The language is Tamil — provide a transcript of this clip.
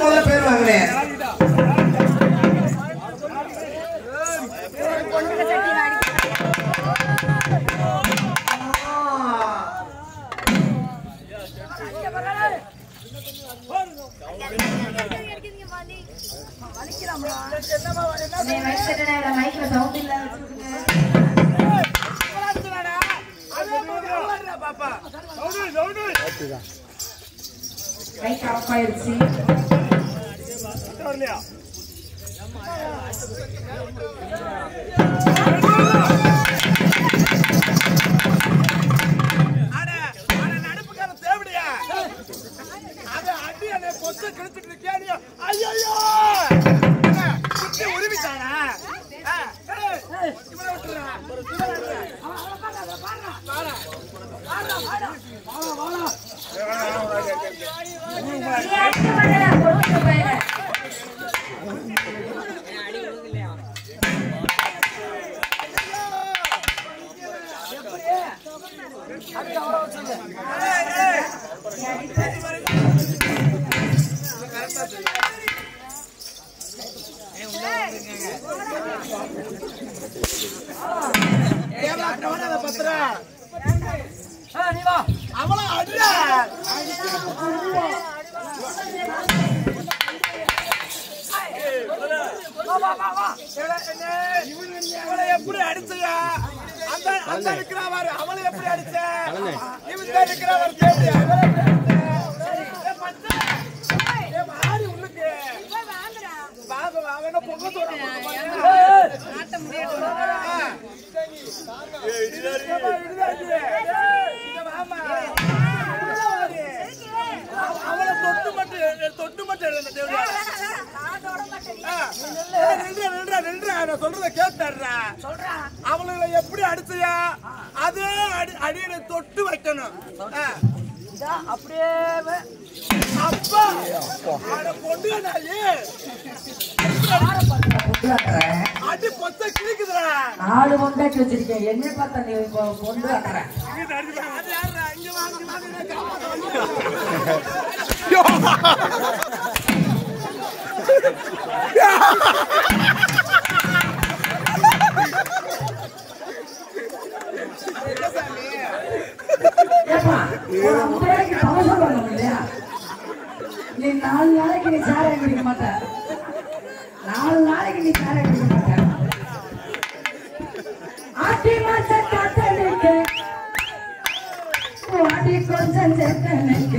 போல பேர் வாங்கினேன். எப்படி அடிச்சியா அந்த இருக்கிறாரு அவளை எப்படி அடிச்ச இவங்க இருக்கிறவர் அவளை தொட்டு மட்டும் சொல்றத கேட்டாடுறா அவளை எப்படி அடிச்சியா அதே அடியை தொட்டு வைக்கணும் அப்படியே அப்பா பொண்ணு அடி பொத்த கிழிக்குதுடா 4 கொண்டாட்டி வச்சிருக்கேன் என்ன பார்த்தா நீ பொண்ணு ஆக்குறேன் நீ 4 நாளைக்கு நீ சாராயம் குடிக்க மாட்ட 4 நாளைக்கு நீ சாராயம் குடிக்க மாட்ட ஆட்டி மாட்ட காத்த நிக்க ஆட்டி கொஞ்சம் சேர்த்த நிக்க